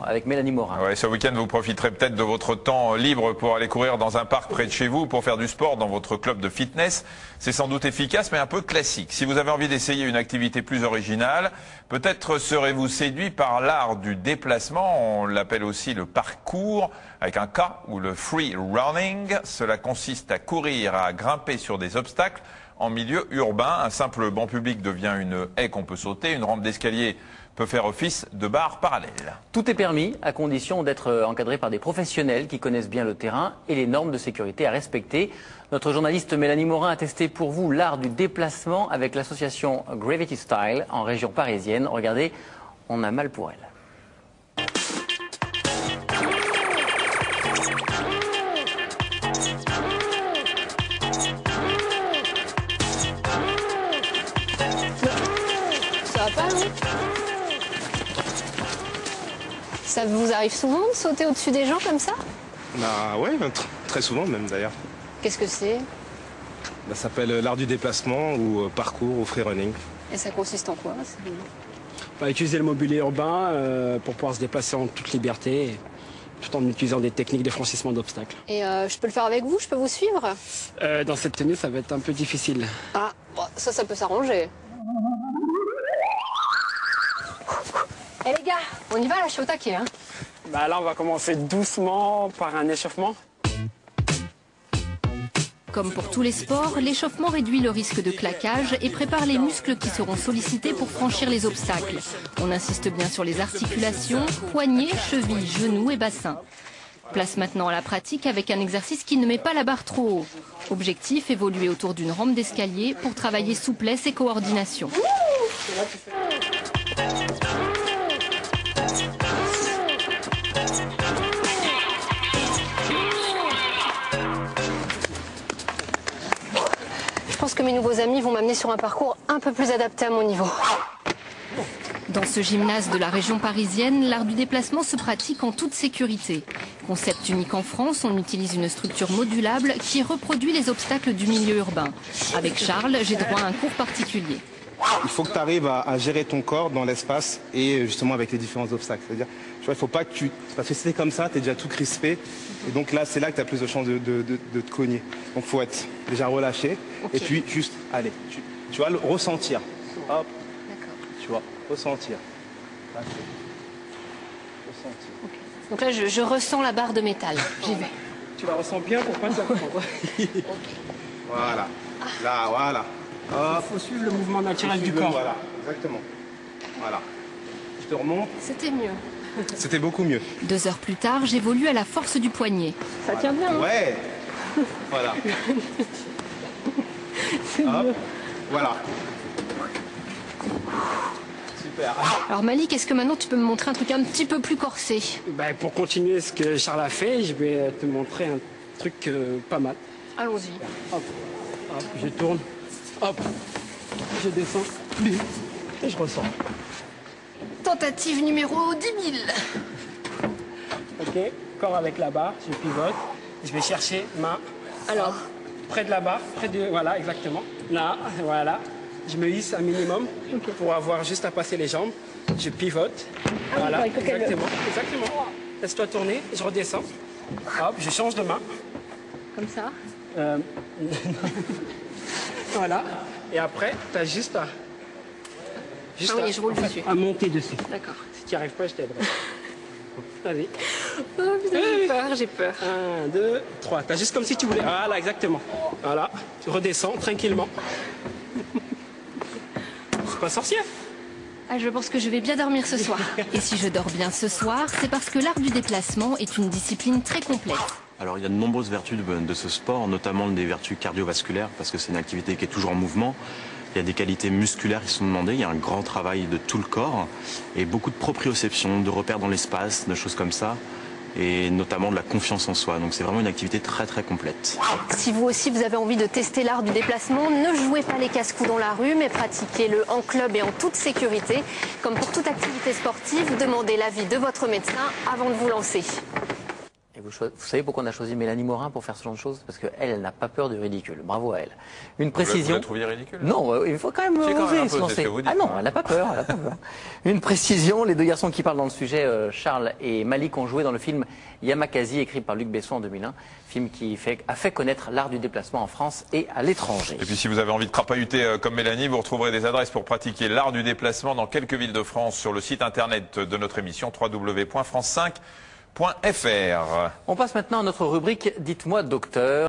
avec Mélanie Morin. Ouais, ce week-end, vous profiterez peut-être de votre temps libre pour aller courir dans un parc près de chez vous, pour faire du sport dans votre club de fitness. C'est sans doute efficace, mais un peu classique. Si vous avez envie d'essayer une activité plus originale, peut-être serez-vous séduit par l'art du déplacement. On l'appelle aussi le parcours, avec un K, ou le free running. Cela consiste à courir, à grimper sur des obstacles en milieu urbain. Un simple banc public devient une haie qu'on peut sauter, une rampe d'escalier peut faire office de barre parallèle. Tout est permis à condition d'être encadré par des professionnels qui connaissent bien le terrain et les normes de sécurité à respecter. Notre journaliste Mélanie Morin a testé pour vous l'art du déplacement avec l'association Gravity Style en région parisienne. Regardez, on a mal pour elle. Ça va pas, non ? Ça vous arrive souvent de sauter au-dessus des gens comme ça? Bah ouais, très souvent même d'ailleurs. Qu'est-ce que c'est? Ça s'appelle l'art du déplacement ou parcours ou free running. Et ça consiste en quoi? Utiliser le mobilier urbain pour pouvoir se déplacer en toute liberté, tout en utilisant des techniques de franchissement d'obstacles. Et je peux le faire avec vous? Je peux vous suivre? Dans cette tenue, ça va être un peu difficile. Ah, bon, ça peut s'arranger. Eh les gars, on y va là, je suis au taquet. Hein. Là, on va commencer doucement par un échauffement. Comme pour tous les sports, l'échauffement réduit le risque de claquage et prépare les muscles qui seront sollicités pour franchir les obstacles. On insiste bien sur les articulations, poignets, chevilles, genoux et bassin. Place maintenant à la pratique avec un exercice qui ne met pas la barre trop haut. Objectif, évoluer autour d'une rampe d'escalier pour travailler souplesse et coordination. Je pense que mes nouveaux amis vont m'amener sur un parcours un peu plus adapté à mon niveau. Dans ce gymnase de la région parisienne, l'art du déplacement se pratique en toute sécurité. Concept unique en France, on utilise une structure modulable qui reproduit les obstacles du milieu urbain. Avec Charles, j'ai droit à un cours particulier. Il faut que tu arrives à gérer ton corps dans l'espace et justement avec les différents obstacles. C'est-à-dire, tu vois, il faut pas que tu... Parce que si t'es comme ça, tu es déjà tout crispé. Et donc là, c'est là que tu as plus de chances de te cogner. Donc il faut être déjà relâché. Okay. Et puis juste, allez, tu vas le ressentir. Hop. Tu vois, ressentir. Ressentir. Okay. Donc là, je ressens la barre de métal. J'y vais. Tu la ressens bien pour pas te la prendre. Okay. Voilà. Là, voilà. Il faut suivre le mouvement naturel du corps. Voilà, exactement. Voilà. Je te remonte. C'était mieux. C'était beaucoup mieux. 2 heures plus tard, j'évolue à la force du poignet. Ça tient bien. Hein. Ouais. Voilà. Hop. Voilà. Super. Alors Malik, est-ce que maintenant tu peux me montrer un truc un petit peu plus corsé? Pour continuer ce que Charles a fait, je vais te montrer un truc pas mal. Allons-y. Hop. Hop, je tourne. Hop, je descends, et je ressors. Tentative numéro 10 000. Ok, corps avec la barre, je pivote. Je vais chercher ma... Alors, près de la barre, près de... Voilà, exactement. Là, voilà. Je me hisse un minimum pour avoir juste à passer les jambes. Je pivote. Voilà, exactement. Exactement. Laisse-toi tourner, je redescends. Hop, je change de main. Comme ça Voilà. Et après, tu as juste à... je roule dessus. À monter dessus. D'accord. Si tu n'y arrives pas, je t'aiderai. Vas-y. Oh putain, j'ai peur. 1, 2, 3. T'as juste comme si tu voulais. Voilà, exactement. Voilà. Tu redescends tranquillement. C'est pas sorcier. Ah, je pense que je vais bien dormir ce soir. Et si je dors bien ce soir, c'est parce que l'art du déplacement est une discipline très complète. Alors il y a de nombreuses vertus de ce sport, notamment des vertus cardiovasculaires, parce que c'est une activité qui est toujours en mouvement. Il y a des qualités musculaires qui sont demandées, il y a un grand travail de tout le corps, et beaucoup de proprioception, de repères dans l'espace, de choses comme ça, et notamment de la confiance en soi. Donc c'est vraiment une activité très très complète. Si vous aussi vous avez envie de tester l'art du déplacement, ne jouez pas les casse-cou dans la rue, mais pratiquez-le en club et en toute sécurité. Comme pour toute activité sportive, demandez l'avis de votre médecin avant de vous lancer. Et vous savez pourquoi on a choisi Mélanie Morin pour faire ce genre de choses? Parce qu'elle, elle n'a pas peur du ridicule. Bravo à elle. Une précision. Vous la trouviez ridicule? Non, il faut quand même oser se lancer. Ah non, elle n'a pas peur. Elle n'a pas peur. Une précision, les deux garçons qui parlent dans le sujet, Charles et Malik, ont joué dans le film Yamakasi, écrit par Luc Besson en 2001. Film qui a fait connaître l'art du déplacement en France et à l'étranger. Et puis si vous avez envie de crapahuter comme Mélanie, vous retrouverez des adresses pour pratiquer l'art du déplacement dans quelques villes de France sur le site internet de notre émission www.france5.fr. On passe maintenant à notre rubrique Dites-moi docteur.